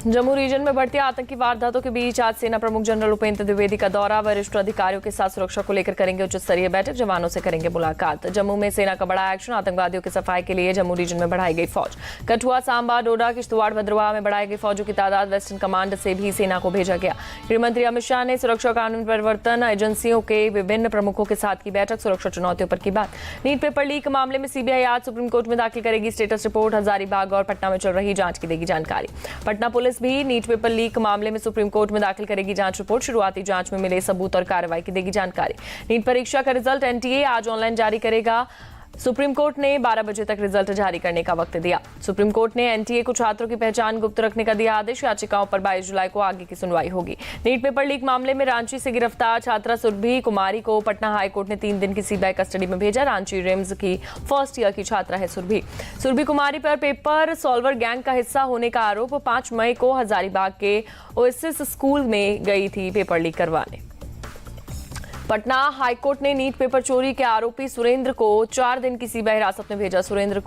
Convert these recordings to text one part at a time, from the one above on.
Jammu reason में बढ़ती आतंकी वारदातों के बीच आज सेना प्रमुख जनरल उपेंद्र द्विवेदी का दौरा। वरिष्ठ अधिकारियों के साथ सुरक्षा को लेकर करेंगे उच्च स्तरीय बैठक, जवानों से करेंगे मुलाकात। जम्मू में सेना का बड़ा एक्शन, आतंकवादियों की सफाई के लिए जम्मू रीजन में बढ़ाई गई फौज। कठुआ, सांबा, डोडा, किश्तवाड़, भद्रवाह में बढ़ाई गई फौजों की तादाद। वेस्टर्न कमांड से भी सेना को भेजा गया। गृहमंत्री अमित शाह ने सुरक्षा कानून परिवर्तन एजेंसियों के विभिन्न प्रमुखों के साथ की बैठक, सुरक्षा चुनौतियों पर की बात। नीट पेपर लीक मामले में सीबीआई आज सुप्रीम कोर्ट में दाखिल करेगी स्टेटस रिपोर्ट। हजारीबाग और पटना में चल रही जांच की देगी जानकारी। पटना पुलिस भी नीट पेपर लीक मामले में सुप्रीम कोर्ट में दाखिल करेगी जांच रिपोर्ट। शुरुआती जांच में मिले सबूत और कार्रवाई की देगी जानकारी। नीट परीक्षा का रिजल्ट एनटीए आज ऑनलाइन जारी करेगा। सुप्रीम कोर्ट ने 12 बजे तक रिजल्ट जारी करने का वक्त दिया। सुप्रीम कोर्ट ने एनटीए को छात्रों की पहचान गुप्त रखने का दिया आदेश। याचिकाओं पर 22 जुलाई को आगे की सुनवाई होगी। नीट पेपर लीक मामले में रांची से गिरफ्तार छात्रा सुरभि कुमारी को पटना हाईकोर्ट ने 3 दिन की सीबीआई कस्टडी में भेजा। रांची रिम्स की फर्स्ट ईयर की छात्रा है सुरभि कुमारी पर पेपर सॉल्वर गैंग का हिस्सा होने का आरोप। 5 मई को हजारीबाग के ओएसिस स्कूल में गई थी पेपर लीक करवाने। पटना हाईकोर्ट ने नीट पेपर चोरी के आरोपी सुरेंद्र को 4 दिन की सीबीआई हिरासत में भेजा। सुरेंद्र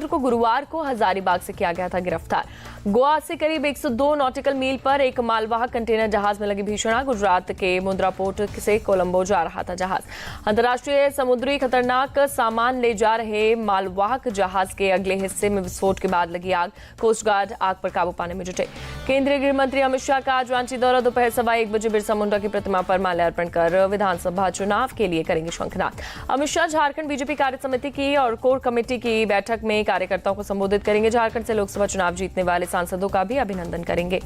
को गुरुवार को हजारीबाग से किया गया था गिरफ्तार। गोवा से करीब 102 नॉटिकल मील पर एक मालवाहक कंटेनर जहाज में लगी भीषण आग। गुजरात के मुंद्रा पोर्ट से कोलंबो जा रहा था जहाज। अंतर्राष्ट्रीय समुद्री खतरनाक सामान ले जा रहे मालवाहक जहाज के अगले हिस्से में विस्फोट के बाद लगी आग। कोस्ट गार्ड आग पर काबू पाने में जुटे। केंद्रीय गृह मंत्री अमित शाह का आज रांची दौरा। दोपहर 1:15 बजे बिरसा मुंडा की प्रतिमा पर माल्यार्पण कर विधानसभा चुनाव के लिए करेंगे शंखनाद। अमित शाह झारखंड बीजेपी कार्य समिति की और कोर कमेटी की बैठक में कार्यकर्ताओं को संबोधित करेंगे। झारखंड से लोकसभा चुनाव जीतने वाले सांसदों का भी अभिनंदन करेंगे।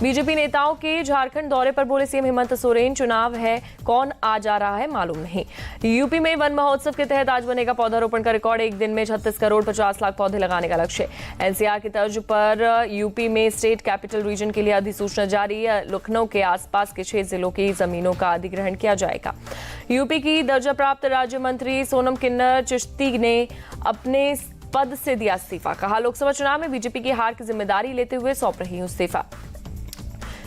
बीजेपी नेताओं के झारखंड दौरे पर बोले सीएम हेमंत सोरेन, चुनाव है, कौन आ जा रहा है मालूम नहीं। यूपी में वन महोत्सव के तहत आज बनेगा पौधारोपण का रिकॉर्ड। एक दिन में 36 करोड़ 50 लाख पौधे लगाने का लक्ष्य। एनसीआर की तर्ज पर यूपी में स्टेट कैपिटल रीजन के लिए अधिसूचना जारी। लखनऊ के आसपास के 6 जिलों की जमीनों का अधिग्रहण किया जाएगा। यूपी की दर्जा प्राप्त राज्य मंत्री सोनम किन्नर चिश्ती ने अपने पद से दिया इस्तीफा। कहा, लोकसभा चुनाव में बीजेपी की हार की जिम्मेदारी लेते हुए सौंप रही हूं इस्तीफा।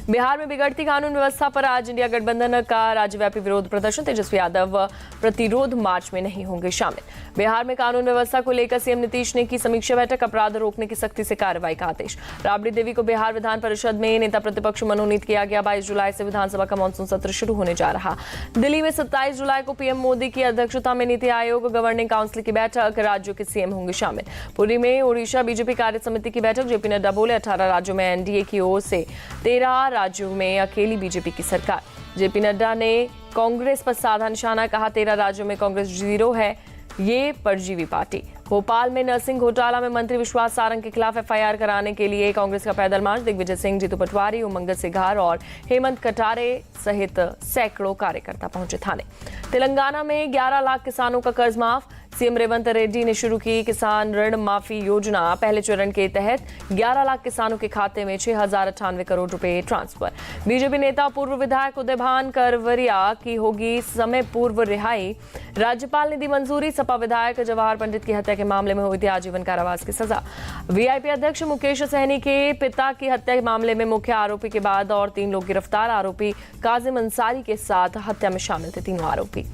बिहार में बिगड़ती कानून व्यवस्था पर आज इंडिया गठबंधन का राज्यव्यापी विरोध प्रदर्शन। तेजस्वी यादव प्रतिरोध मार्च में नहीं होंगे शामिल। बिहार में कानून व्यवस्था को लेकर सीएम नीतीश ने की समीक्षा बैठक। अपराध रोकने की सख्ती से कार्रवाई का आदेश। राबड़ी देवी को बिहार विधान परिषद में नेता प्रतिपक्ष मनोनीत किया गया। 22 जुलाई से विधानसभा का मानसून सत्र शुरू होने जा रहा। दिल्ली में 27 जुलाई को पीएम मोदी की अध्यक्षता में नीति आयोग गवर्निंग काउंसिल की बैठक। राज्यों के सीएम होंगे शामिल। पुरी में ओडिशा बीजेपी कार्य समिति की बैठक। जेपी नड्डा बोले, 18 राज्यों में एनडीए की ओर से 13 राज्यों में अकेली बीजेपी की सरकार। जेपी नड्डा ने कांग्रेस पर साधा निशाना। कहा, 13 राज्यों में कांग्रेस 0 है, ये परजीवी पार्टी। भोपाल में नर्सिंग घोटाला में मंत्री विश्वास सारंग के खिलाफ एफआईआर कराने के लिए कांग्रेस का पैदल मार्च। दिग्विजय सिंह, जीतू पटवारी, उमंग सिघार और हेमंत कटारे सहित सैकड़ों कार्यकर्ता पहुंचे थाने। तेलंगाना में 11 लाख किसानों का कर्ज माफ। सीएम रेवंत रेड्डी ने शुरू की किसान ऋण माफी योजना। पहले चरण के तहत 11 लाख किसानों के खाते में 6098 करोड़ रुपए ट्रांसफर। बीजेपी नेता पूर्व विधायक उदयभान करवरिया की होगी समय पूर्व रिहाई। राज्यपाल ने दी मंजूरी। सपा विधायक जवाहर पंडित की हत्या के मामले में हुई थी आजीवन कारावास की सजा। वीआईपी अध्यक्ष मुकेश सहनी के पिता की हत्या के मामले में मुख्य आरोपी के बाद और 3 लोग गिरफ्तार। आरोपी काजिम अंसारी के साथ हत्या में शामिल थे 3 आरोपी।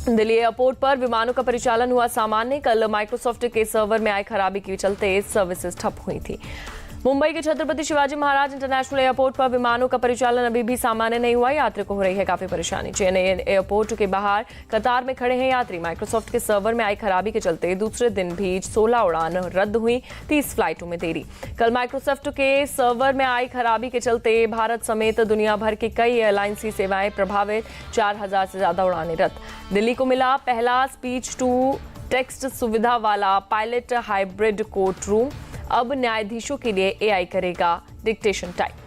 दिल्ली एयरपोर्ट पर विमानों का परिचालन हुआ सामान्य। कल माइक्रोसॉफ्ट के सर्वर में आई खराबी के चलते सर्विसेज ठप हुई थी। मुंबई के छत्रपति शिवाजी महाराज इंटरनेशनल एयरपोर्ट पर विमानों का परिचालन अभी भी सामान्य नहीं हुआ। यात्रियों को हो रही है काफी परेशानी। चेन्नई एयरपोर्ट के बाहर कतार में खड़े हैं यात्री। माइक्रोसॉफ्ट के सर्वर में आई खराबी के चलते दूसरे दिन भी 16 उड़ान रद्द हुई। 30 फ्लाइटों में देरी। कल माइक्रोसॉफ्ट के सर्वर में आई खराबी के चलते भारत समेत दुनिया भर की कई एयरलाइंस की सेवाएं प्रभावित। 4000 से ज्यादा उड़ानें रद्द। दिल्ली को मिला पहला स्पीच टू टेक्स्ट सुविधा वाला पायलट हाइब्रिड कोर्ट रूम। अब न्यायाधीशों के लिए एआई करेगा डिक्टेशन टाइप।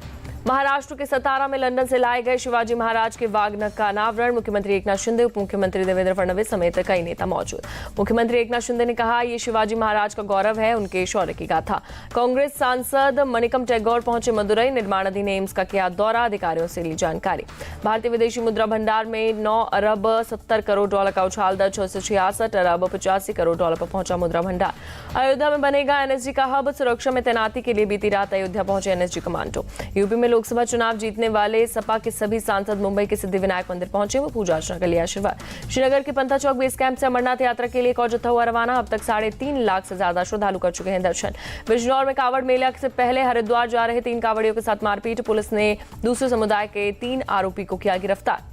महाराष्ट्र के सतारा में लंदन से लाए गए शिवाजी महाराज के वाग्न का अनावरण। मुख्यमंत्री एकनाथ शिंदे, उप मुख्यमंत्री देवेंद्र फडणवीस समेत कई नेता मौजूद। मुख्यमंत्री एकनाथ शिंदे ने कहा, ये शिवाजी महाराज का गौरव है, उनके शौर्य की गाथा। कांग्रेस सांसद मणिकम टैगोर पहुंचे मदुरई। निर्माणाधीन एम्स का किया दौरा। अधिकारियों से ली जानकारी। भारतीय विदेशी मुद्रा भंडार में 9 अरब 70 करोड़ डॉलर का उछाल दर। 666 अरब 85 करोड़ डॉलर पर पहुंचा मुद्रा भंडार। अयोध्या में बनेगा एनएसजी का हब। सुरक्षा में तैनाती के लिए बीती रात अयोध्या पहुंचे एनएसजी कमांडो। यूपी में लोकसभा चुनाव जीतने वाले सपा के सभी सांसद मुंबई के सिद्धिविनायक मंदिर पहुंचे। वो पूजा अर्चना कर लिया आशीर्वाद। श्रीनगर के पंथा चौक बेस कैंप से अमरनाथ यात्रा के लिए एक और जत्था हुआ रवाना। अब तक 3.5 लाख से ज्यादा श्रद्धालु कर चुके हैं दर्शन। बिजनौर में कांवड़ मेला से पहले हरिद्वार जा रहे 3 कांवड़ियों के साथ मारपीट। पुलिस ने दूसरे समुदाय के 3 आरोपी को किया गिरफ्तार।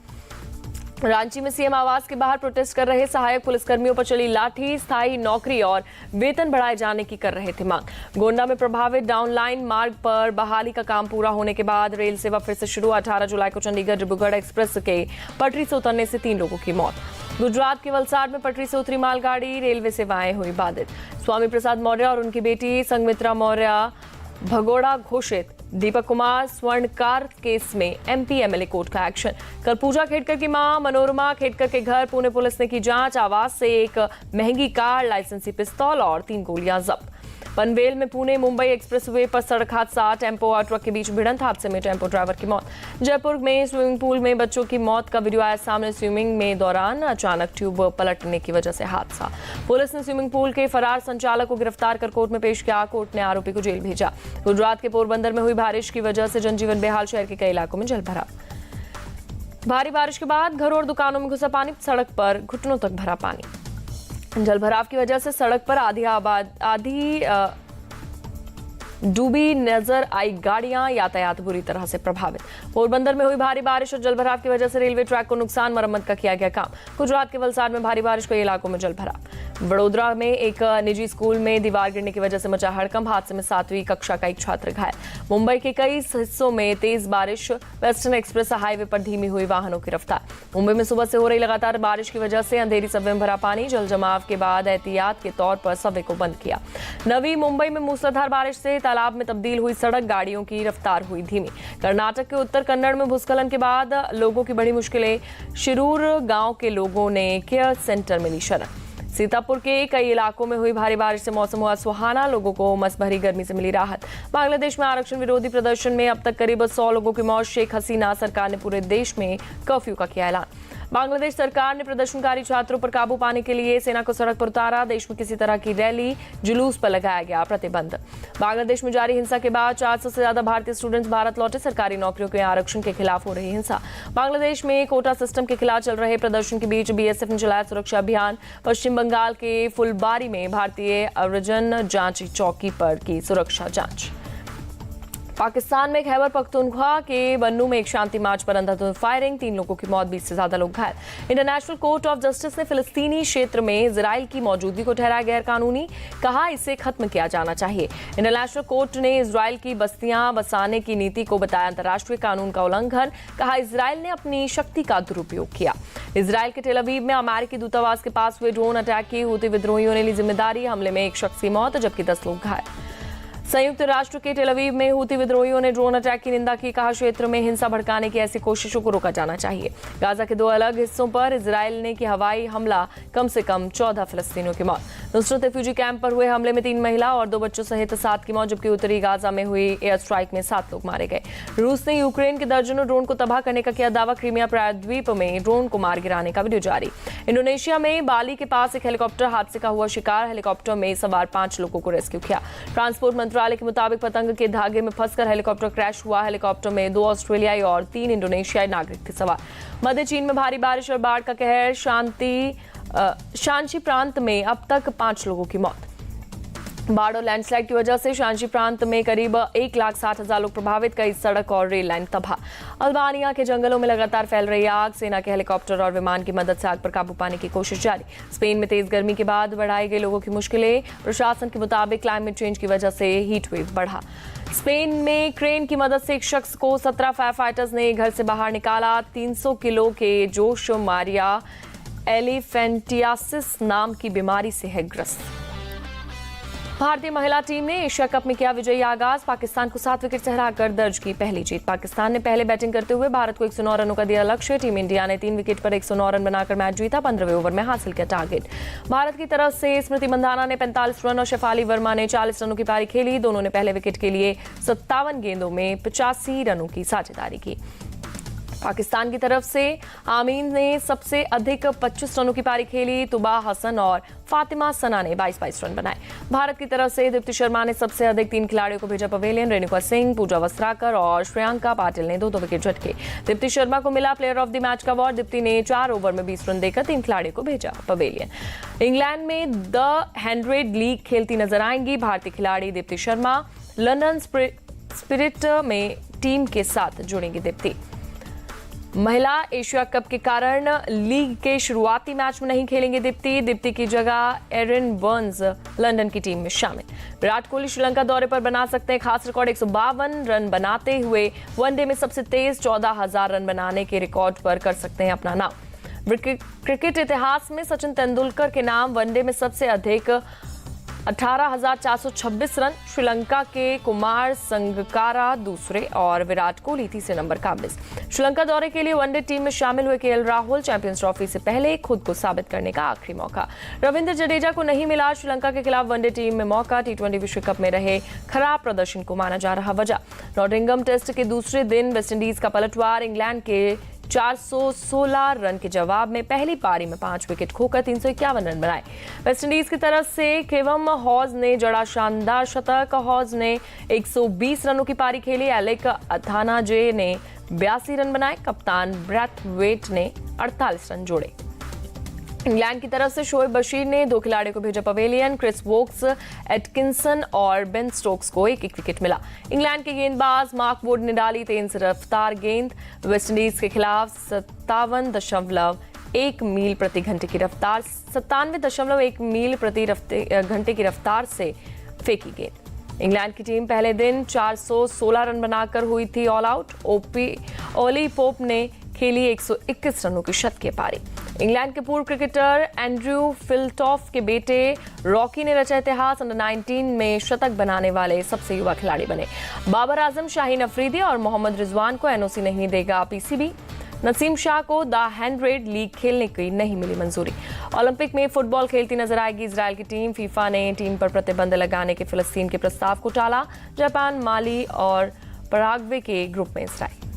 रांची में सीएम आवास के बाहर प्रोटेस्ट कर रहे सहायक पुलिसकर्मियों पर चली लाठी। स्थायी नौकरी और वेतन बढ़ाए जाने की कर रहे थे मांग। गोंडा में प्रभावित डाउनलाइन मार्ग पर बहाली का काम पूरा होने के बाद रेल सेवा फिर से शुरू। 18 जुलाई को चंडीगढ़ डिब्रूगढ़ एक्सप्रेस के पटरी से उतरने से 3 लोगों की मौत। गुजरात के वलसाड में पटरी से उतरी मालगाड़ी, रेलवे सेवाएं हुई बाधित। स्वामी प्रसाद मौर्य और उनकी बेटी संघमित्रा मौर्य भगोड़ा घोषित। दीपक कुमार स्वर्णकार केस में एमपी एमएलए कोर्ट का एक्शन। कल पूजा खेड़कर की मां मनोरमा खेड़कर के घर पुणे पुलिस ने की जांच। आवास से एक महंगी कार, लाइसेंसी पिस्तौल और 3 गोलियां जब्त। पनवेल में पुणे मुंबई एक्सप्रेसवे पर सड़क हादसा। टेम्पो और ट्रक के बीच भिड़ंत, हादसे में टेम्पो ड्राइवर की मौत। जयपुर में स्विमिंग पूल में बच्चों की मौत का वीडियो आया सामने। स्विमिंग में दौरान अचानक ट्यूब पलटने की वजह से हादसा। पुलिस ने स्विमिंग पूल के फरार संचालक को गिरफ्तार कर कोर्ट में पेश किया। कोर्ट ने आरोपी को जेल भेजा। गुजरात के पोरबंदर में हुई बारिश की वजह से जनजीवन बेहाल। शहर के कई इलाकों में जलभराव। भारी बारिश के बाद घरों और दुकानों में घुसा पानी। सड़क पर घुटनों तक भरा पानी। जलभराव की वजह से सड़क पर आधी डूबी नजर आई गाड़ियां। यातायात बुरी तरह से प्रभावित। पोरबंदर में हुई भारी बारिश और जलभराव की वजह से रेलवे ट्रैक को नुकसान, मरम्मत का किया गया काम। गुजरात के वलसाड में भारी बारिश, कई इलाकों में जलभराव। वडोदरा में एक निजी स्कूल में दीवार गिरने की वजह से मचा हड़कंप। हादसे में 7वीं कक्षा का एक छात्र घायल। मुंबई के कई हिस्सों में तेज बारिश। वेस्टर्न एक्सप्रेस हाईवे पर धीमी हुई वाहनों की रफ्तार। मुंबई में सुबह से हो रही लगातार बारिश की वजह से अंधेरी सबवे में भरा पानी। जल जमाव के बाद एहतियात के तौर पर सबवे को बंद किया। नवी मुंबई में मूसलाधार बारिश से तालाब में तब्दील हुई सड़क। गाड़ियों की रफ्तार हुई धीमी। कर्नाटक के उत्तर कन्नड़ में भूस्खलन के बाद लोगों की बड़ी मुश्किलें। शिरूर गांव के लोगों ने केयर सेंटर में ली शरण। सीतापुर के कई इलाकों में हुई भारी बारिश से मौसम हुआ सुहाना। लोगों को उमस भरी गर्मी से मिली राहत। बांग्लादेश में आरक्षण विरोधी प्रदर्शन में अब तक करीब 100 लोगों की मौत। शेख हसीना सरकार ने पूरे देश में कर्फ्यू का किया ऐलान। बांग्लादेश सरकार ने प्रदर्शनकारी छात्रों पर काबू पाने के लिए सेना को सड़क पर उतारा। देश में किसी तरह की रैली जुलूस पर लगाया गया प्रतिबंध। बांग्लादेश में जारी हिंसा के बाद 400 से ज्यादा भारतीय स्टूडेंट्स भारत लौटे। सरकारी नौकरियों के आरक्षण के खिलाफ हो रही हिंसा। बांग्लादेश में कोटा सिस्टम के खिलाफ चल रहे प्रदर्शन के बीच बीएसएफ ने चलाया सुरक्षा अभियान। पश्चिम बंगाल के फुलबारी में भारतीय अर्जन जांच चौकी पर की सुरक्षा जांच। पाकिस्तान में खैबर पख्तूनख्वा के बन्नू में एक शांति मार्च पर अंधाधुंध फायरिंग। 3 लोगों की मौत, 20 से ज्यादा लोग घायल। इंटरनेशनल कोर्ट ऑफ जस्टिस ने फिलिस्तीनी क्षेत्र में इजराइल की मौजूदगी को ठहराया गैर कानूनी। कहा इसे खत्म किया जाना चाहिए। इंटरनेशनल कोर्ट ने इजराइल की बस्तियां बसाने की नीति को बताया अंतर्राष्ट्रीय कानून का उल्लंघन। कहा इजराइल ने अपनी शक्ति का दुरुपयोग किया। इजराइल के टेल अवीव में अमेरिकी दूतावास के पास हुए ड्रोन अटैक की हूती विद्रोहियों ने ली जिम्मेदारी। हमले में एक शख्स की मौत जबकि 10 लोग घायल। संयुक्त राष्ट्र के टेल अवीव में हूती विद्रोहियों ने ड्रोन अटैक की निंदा की। कहा क्षेत्र में हिंसा भड़काने की ऐसी कोशिशों को रोका जाना चाहिए। गाजा के 2 अलग हिस्सों पर इजराइल ने किया हवाई हमला, कम से कम 14 फिलिस्तीनियों की मौत। नुसरत रिफ्यूजी कैंप पर हुए हमले में 3 महिला और 2 बच्चों सहित 7 की मौत जबकि उत्तरी गाजा में हुई एयर स्ट्राइक में 7 लोग मारे गए। रूस ने यूक्रेन के दर्जनों ड्रोन को तबाह करने का किया दावा। क्रीमिया प्रायद्वीप में ड्रोन को मार गिराने का वीडियो जारी। इंडोनेशिया में बाली के पास एक हेलीकॉप्टर हादसे का हुआ शिकार। हेलीकॉप्टर में सवार 5 लोगों को रेस्क्यू किया। ट्रांसपोर्ट मंत्रालय के मुताबिक पतंग के धागे में फंसकर हेलीकॉप्टर क्रैश हुआ। हेलीकॉप्टर में 2 ऑस्ट्रेलियाई और 3 इंडोनेशियाई नागरिक थे सवार। मध्य चीन में भारी बारिश और बाढ़ का कहर। शांची प्रांत में अब तक 5 लोगों की मौत। बाढ़ और लैंडस्लाइड की वजह से शांची प्रांत में करीब 1,60,000 लोग प्रभावित। कई सड़क और रेल लाइन तबाह। अल्बानिया के जंगलों में लगातार फैल रही आग। सेना के हेलीकॉप्टर और विमान की मदद से आग पर काबू पाने की कोशिश जारी। स्पेन में तेज गर्मी के बाद बढ़ाई गई लोगों की मुश्किलें। प्रशासन के मुताबिक क्लाइमेट चेंज की वजह से हीट वेव बढ़ा। स्पेन में क्रेन की मदद से एक शख्स को 17 फायर फाइटर्स ने घर से बाहर निकाला। 300 किलो के जोश मारिया एलिफेंटियासिस नाम की बीमारी से है ग्रस्त। भारतीय महिला टीम ने एशिया कप में किया विजयी आगाज। पाकिस्तान को 7 विकेट से हराकर दर्ज की पहली जीत। पाकिस्तान ने पहले बैटिंग करते हुए भारत को 109 रनों का दिया लक्ष्य। टीम इंडिया ने 3 विकेट पर 109 रन बनाकर मैच जीता। 15वें ओवर में हासिल किया टारगेट। भारत की तरफ से स्मृति मंधाना ने 45 रन और शेफाली वर्मा ने 40 रनों की पारी खेली। दोनों ने पहले विकेट के लिए 57 गेंदों में 85 रनों की साझेदारी की। पाकिस्तान की तरफ से आमीन ने सबसे अधिक 25 रनों की पारी खेली। तुबा हसन और फातिमा सना ने 22-22 रन बनाए। भारत की तरफ से दीप्ति शर्मा ने सबसे अधिक 3 खिलाड़ियों को भेजा पवेलियन। रेणुका सिंह, पूजा वस्त्राकर और श्रेयांका पाटिल ने 2-2 विकेट झटके। दीप्ति शर्मा को मिला प्लेयर ऑफ द मैच का अवार्ड। दीप्ति ने 4 ओवर में 20 रन देकर 3 खिलाड़ियों को भेजा पवेलियन। इंग्लैंड में द 100 लीग खेलती नजर आएंगी भारतीय खिलाड़ी दीप्ति शर्मा। लंदन स्पिरिट में टीम के साथ जुड़ेंगी दीप्ति। महिला एशिया कप के कारण लीग के शुरुआती मैच में नहीं खेलेंगे दीप्ति। दीप्ति की जगह एरिन बर्न्स लंदन की टीम में शामिल। विराट कोहली श्रीलंका दौरे पर बना सकते हैं खास रिकॉर्ड। 152 रन बनाते हुए वनडे में सबसे तेज 14,000 रन बनाने के रिकॉर्ड पर कर सकते हैं अपना नाम। क्रिकेट इतिहास में सचिन तेंदुलकर के नाम वनडे में सबसे अधिक 18,426 रन। श्रीलंका के कुमार संगकारा दूसरे और विराट कोहली तीसरे नंबर काबिज। श्रीलंका दौरे के लिए वनडे टीम में शामिल हुए केएल राहुल चैंपियंस ट्रॉफी से पहले खुद को साबित करने का आखिरी मौका। रविंद्र जडेजा को नहीं मिला श्रीलंका के खिलाफ वनडे टीम में मौका। टी20 विश्व कप में रहे खराब प्रदर्शन को माना जा रहा वजह। नॉटिंघम टेस्ट के दूसरे दिन वेस्टइंडीज का पलटवार। इंग्लैंड के 416 रन के जवाब में पहली पारी में 5 विकेट खोकर 351 रन बनाए। वेस्टइंडीज की तरफ से केवम हॉज ने जड़ा शानदार शतक। हॉज ने 120 रनों की पारी खेली। एलेक अथानाजे ने 82 रन बनाए। कप्तान ब्रैथवेट ने 48 रन जोड़े। इंग्लैंड की तरफ से शोएब बशीर ने 2 खिलाड़ियों को भेजा पवेलियन। क्रिस वोक्स, एटकिंसन और बेन स्टोक्स को 1-1 विकेट मिला। इंग्लैंड के गेंदबाज मार्क वुड ने डाली तेज रफ्तार गेंद। वेस्टइंडीज के खिलाफ 57.1 मील प्रति घंटे की रफ्तार 97.1 मील प्रति घंटे की रफ्तार से फेंकी गेंद। इंग्लैंड की टीम पहले दिन 416 रन बनाकर हुई थी ऑल आउट। ओली पोप ने खेली 121 रनों की शतकीय पारी। इंग्लैंड के पूर्व क्रिकेटर एंड्रयू फिल्टॉफ के बेटे रॉकी ने रचा इतिहास। अंडर 19 में शतक बनाने वाले सबसे युवा खिलाड़ी बने। बाबर आजम, शाहीन अफरीदी और मोहम्मद रिजवान को एनओसी नहीं देगा पीसीबी। नसीम शाह को द 100 लीग खेलने की नहीं मिली मंजूरी। ओलंपिक में फुटबॉल खेलती नजर आएगी इजरायल की टीम। फीफा ने टीम पर प्रतिबंध लगाने के फिलिस्तीन के प्रस्ताव को टाला। जापान, माली और पराग्वे के ग्रुप में इजरायल।